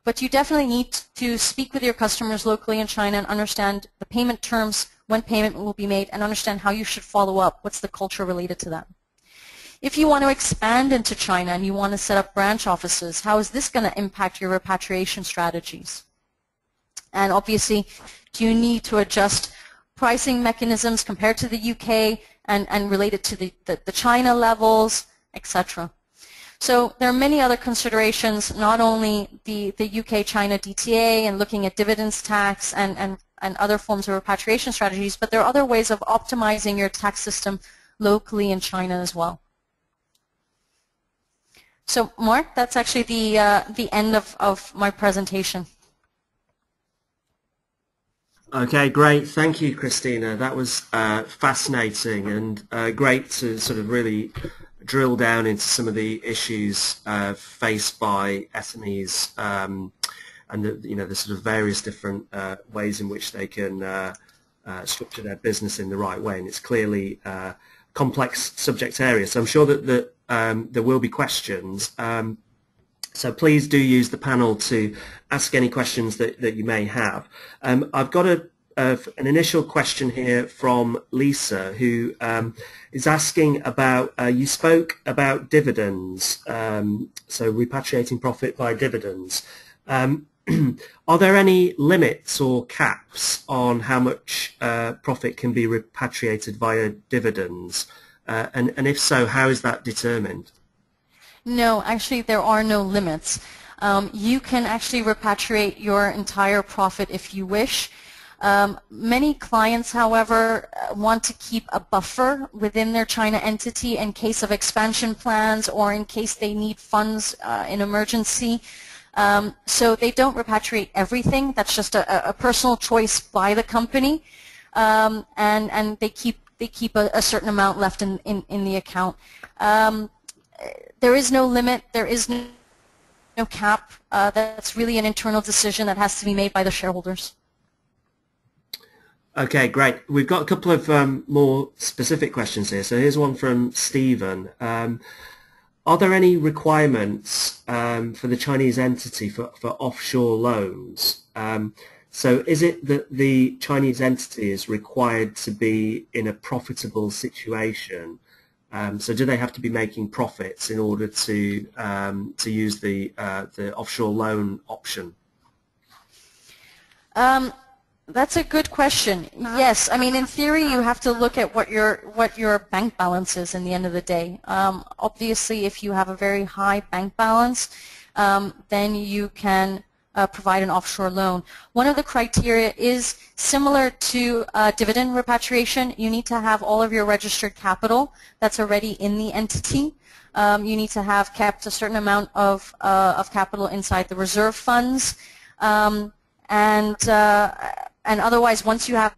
Speaker 2: But you definitely need to speak with your customers locally in China and understand the payment terms, when payment will be made, and understand how you should follow up. What's the culture related to that? If you want to expand into China and you want to set up branch offices, how is this going to impact your repatriation strategies? And obviously, do you need to adjust pricing mechanisms compared to the UK and related to the China levels, etc.? So there are many other considerations, not only the UK-China DTA and looking at dividends tax and other forms of repatriation strategies, but there are other ways of optimizing your tax system locally in China as well. So Mark, that's actually the end of my presentation.
Speaker 1: Okay, great. Thank you, Christina. That was fascinating and great to sort of really drill down into some of the issues faced by SMEs and the sort of various different ways in which they can structure their business in the right way. And it's clearly a complex subject area. So I'm sure that there will be questions. So please do use the panel to ask any questions that you may have. I've got an initial question here from Lisa, who is asking about, you spoke about dividends, so repatriating profit by dividends. Are there any limits or caps on how much profit can be repatriated via dividends? And if so, how is that determined?
Speaker 2: No, actually there are no limits. You can actually repatriate your entire profit if you wish. Many clients, however, want to keep a buffer within their China entity in case of expansion plans or in case they need funds in emergency. So they don't repatriate everything. That's just a personal choice by the company, and they keep a certain amount left in the account. There is no limit. There is no cap. That's really an internal decision that has to be made by the shareholders.
Speaker 1: Okay, great. We've got a couple of more specific questions here. So here's one from Stephen. Are there any requirements for the Chinese entity for offshore loans? So is it that the Chinese entity is required to be in a profitable situation? So do they have to be making profits in order to use the offshore loan option?
Speaker 2: That's a good question. Yes, I mean in theory you have to look at what your bank balance is in the end of the day. Obviously, if you have a very high bank balance, then you can provide an offshore loan. One of the criteria is similar to dividend repatriation. You need to have all of your registered capital that's already in the entity. You need to have kept a certain amount of capital inside the reserve funds, and otherwise, once you have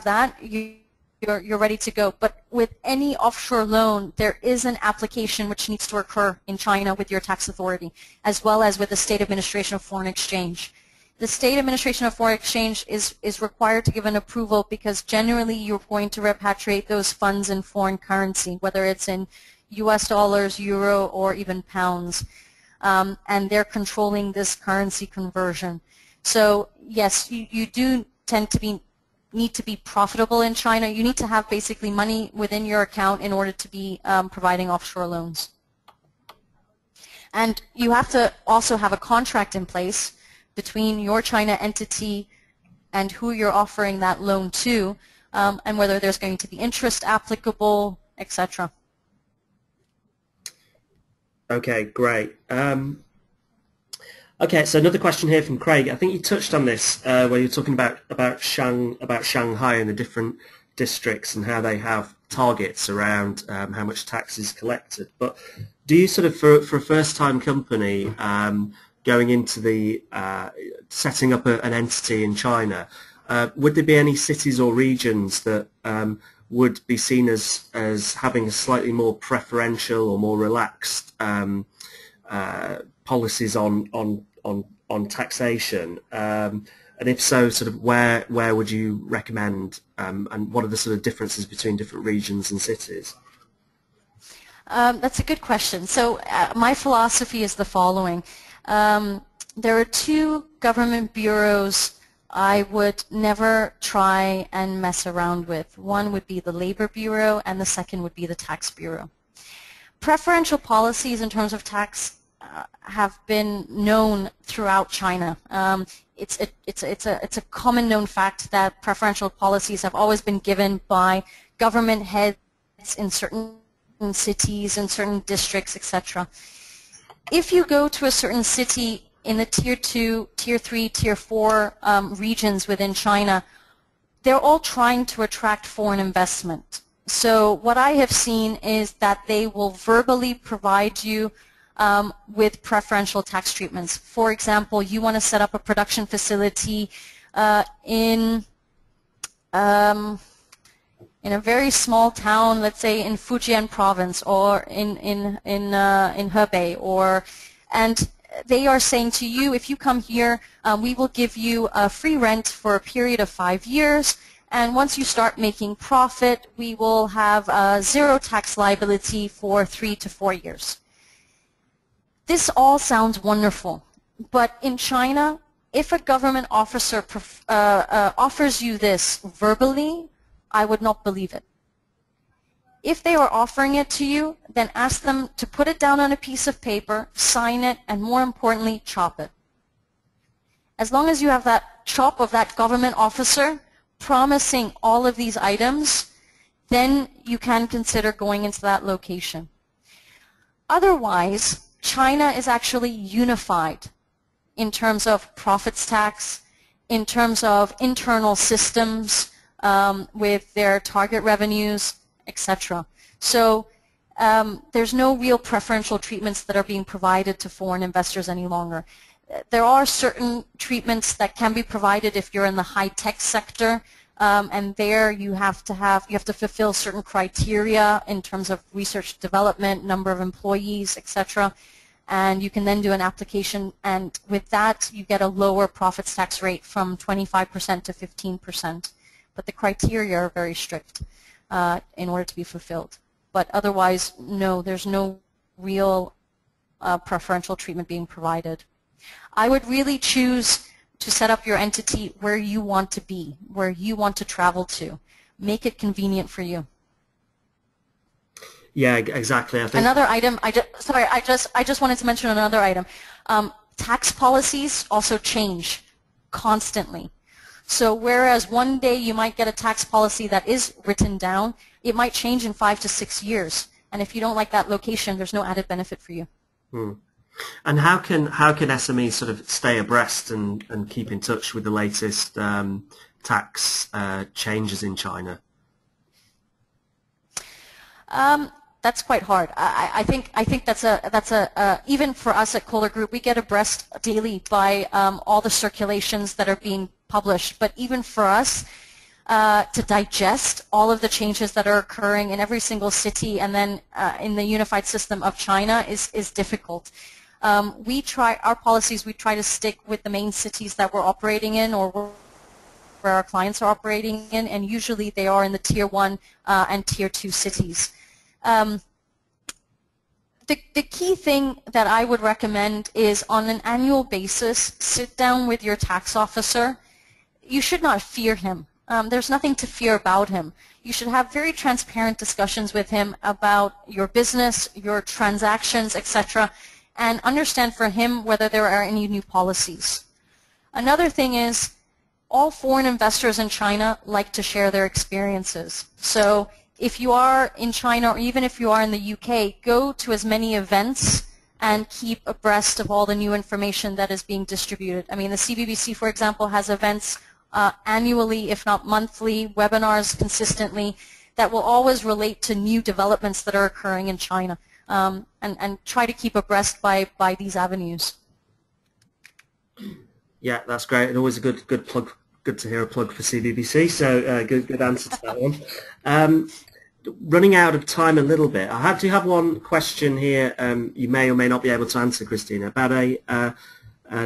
Speaker 2: that, you're ready to go. But with any offshore loan, there is an application which needs to occur in China with your tax authority, as well as with the State Administration of Foreign Exchange. The State Administration of Foreign Exchange is required to give an approval because generally you're going to repatriate those funds in foreign currency, whether it's in US dollars, euro, or even pounds. And they're controlling this currency conversion. So yes, you do tend to need to be profitable in China. You need to have basically money within your account in order to be providing offshore loans. And you have to also have a contract in place between your China entity and who you're offering that loan to, and whether there's going to be interest applicable, etc.
Speaker 1: Okay, great. Okay, so another question here from Craig. I think you touched on this where you're talking about Shanghai and the different districts and how they have targets around how much tax is collected. But do you sort of, for a first-time company going into the setting up an entity in China, would there be any cities or regions that would be seen as having a slightly more preferential or more relaxed policies on taxation, and if so, sort of where would you recommend, and what are the sort of differences between different regions and cities?
Speaker 2: That's a good question. So my philosophy is the following. there are two government bureaus I would never try and mess around with. One would be the Labor Bureau, and the second would be the Tax Bureau. Preferential policies in terms of tax have been known throughout China. It's a common known fact that preferential policies have always been given by government heads in certain cities, in certain districts, etc. If you go to a certain city in the Tier 2, Tier 3, Tier 4 regions within China, they're all trying to attract foreign investment. So what I have seen is that they will verbally provide you with preferential tax treatments. For example, you want to set up a production facility in a very small town, let's say in Fujian province or in Hebei, and they are saying to you, if you come here, we will give you a free rent for a period of 5 years, and once you start making profit, we will have zero tax liability for 3 to 4 years. This all sounds wonderful, but in China, if a government officer offers you this verbally, I would not believe it. If they are offering it to you, then ask them to put it down on a piece of paper, sign it, and more importantly, chop it. As long as you have that chop of that government officer promising all of these items, then you can consider going into that location. Otherwise, China is actually unified in terms of profits tax, in terms of internal systems with their target revenues, etc. So there's no real preferential treatments that are being provided to foreign investors any longer. There are certain treatments that can be provided if you're in the high-tech sector, and there you have to fulfill certain criteria in terms of research development, number of employees, etc. And you can then do an application, and with that you get a lower profits tax rate from 25% to 15%. But the criteria are very strict in order to be fulfilled. But otherwise, no, there's no real preferential treatment being provided. I would really choose to set up your entity where you want to be, where you want to travel to. Make it convenient for you.
Speaker 1: Yeah, exactly. I think
Speaker 2: another item. I just wanted to mention another item. Tax policies also change constantly. So whereas one day you might get a tax policy that is written down, it might change in 5 to 6 years. And if you don't like that location, there's no added benefit for you.
Speaker 1: And how can SMEs sort of stay abreast and keep in touch with the latest tax changes in China?
Speaker 2: That's quite hard. I think that's even for us at Kohler Group, we get abreast daily by all the circulations that are being published. But even for us to digest all of the changes that are occurring in every single city and then in the unified system of China is difficult. We try to stick with the main cities that we're operating in or where our clients are operating in, and usually they are in the Tier 1 and Tier 2 cities. The key thing that I would recommend is on an annual basis, sit down with your tax officer. You should not fear him. There's nothing to fear about him. You should have very transparent discussions with him about your business, your transactions, etc., and understand for him whether there are any new policies. Another thing is all foreign investors in China like to share their experiences. So if you are in China or even if you are in the UK, go to as many events and keep abreast of all the new information that is being distributed. I mean, the CBBC, for example, has events annually, if not monthly, webinars consistently that will always relate to new developments that are occurring in China, and try to keep abreast by these avenues.
Speaker 1: Yeah, that's great, and always a good plug. Good to hear a plug for CBBC. So good answer to that one. Running out of time a little bit, I do have one question here. You may or may not be able to answer, Christina. About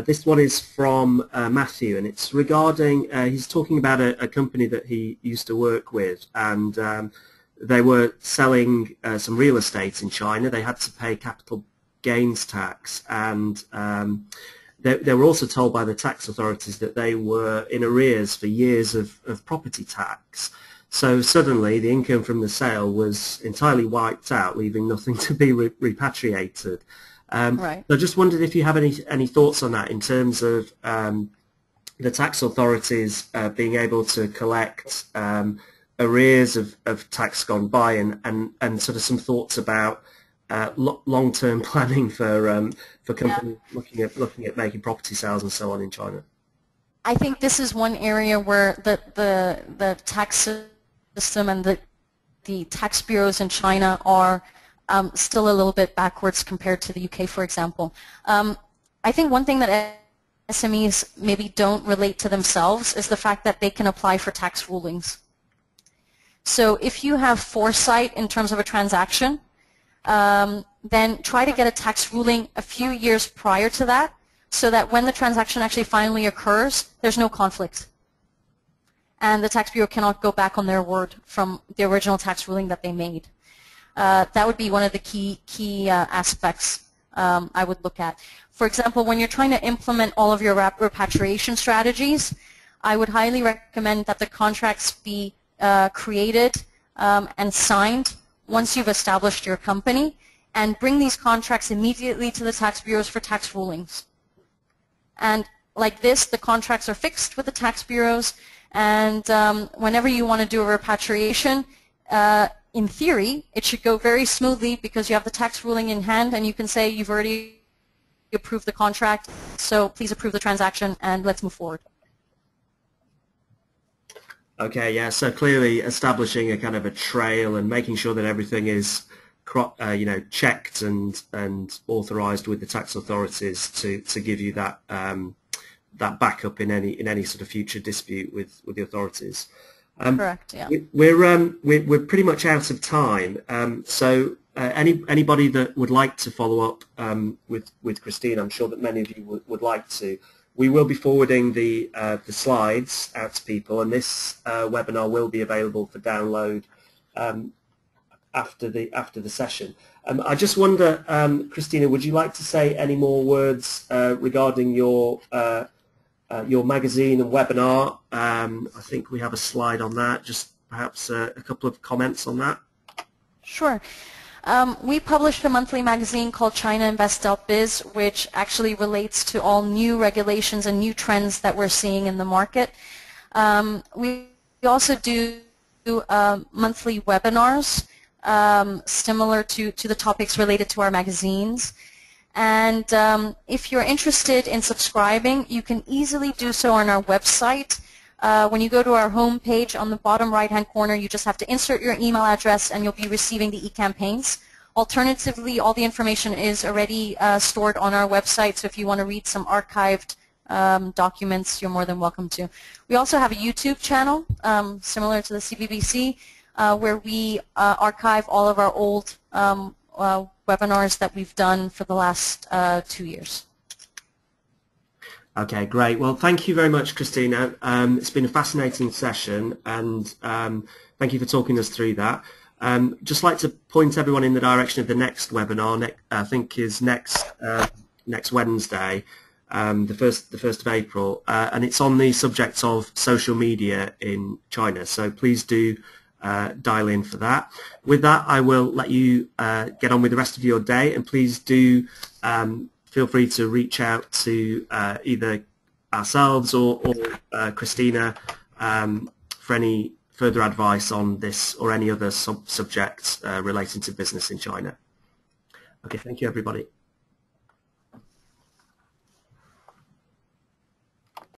Speaker 1: this one is from Matthew, and it's regarding. He's talking about a company that he used to work with, and they were selling some real estate in China. They had to pay capital gains tax, and they were also told by the tax authorities that they were in arrears for years of property tax. So suddenly the income from the sale was entirely wiped out, leaving nothing to be repatriated.
Speaker 2: Right.
Speaker 1: So I just wondered if you have any thoughts on that in terms of the tax authorities being able to collect arrears of tax gone by, and sort of some thoughts about long-term planning for companies looking at making property sales and so on in China.
Speaker 2: I think this is one area where the tax system and the tax bureaus in China are still a little bit backwards compared to the UK, for example. I think one thing that SMEs maybe don't relate to themselves is the fact that they can apply for tax rulings. So if you have foresight in terms of a transaction, then try to get a tax ruling a few years prior to that, so that when the transaction actually finally occurs, there's no conflict. And the tax bureau cannot go back on their word from the original tax ruling that they made. That would be one of the key aspects I would look at. For example, when you're trying to implement all of your repatriation strategies, I would highly recommend that the contracts be created and signed once you've established your company, and bring these contracts immediately to the tax bureaus for tax rulings. And like this, the contracts are fixed with the tax bureaus, and whenever you want to do a repatriation, in theory, it should go very smoothly because you have the tax ruling in hand, and you can say you've already approved the contract, so please approve the transaction and let's move forward.
Speaker 1: Okay, yeah, so clearly establishing a kind of a trail and making sure that everything is checked and authorized with the tax authorities to give you that that backup in any sort of future dispute with the authorities.
Speaker 2: Correct. Yeah.
Speaker 1: We're pretty much out of time. So anybody that would like to follow up with Christine, I'm sure that many of you would like to. We will be forwarding the slides out to people, and this webinar will be available for download after the session. I just wonder, Christina, would you like to say any more words regarding your magazine and webinar? I think we have a slide on that. Just perhaps a couple of comments on that.
Speaker 2: Sure. We published a monthly magazine called China Invest.biz, which actually relates to all new regulations and new trends that we're seeing in the market. We also do monthly webinars similar to the topics related to our magazines. And if you're interested in subscribing, you can easily do so on our website. When you go to our home page, on the bottom right-hand corner, you just have to insert your email address and you'll be receiving the e-campaigns. Alternatively, all the information is already stored on our website, so if you want to read some archived documents, you're more than welcome to. We also have a YouTube channel, similar to the CBBC, where we archive all of our old webinars that we've done for the last 2 years.
Speaker 1: Okay, great. Well, thank you very much, Christina. It's been a fascinating session, and thank you for talking us through that. Just like to point everyone in the direction of the next webinar. I think is next Wednesday, the 1st of April, and it's on the subject of social media in China. So please do dial in for that. With that, I will let you get on with the rest of your day, and please do feel free to reach out to either ourselves or Christina for any further advice on this or any other subjects relating to business in China. Okay, thank you, everybody.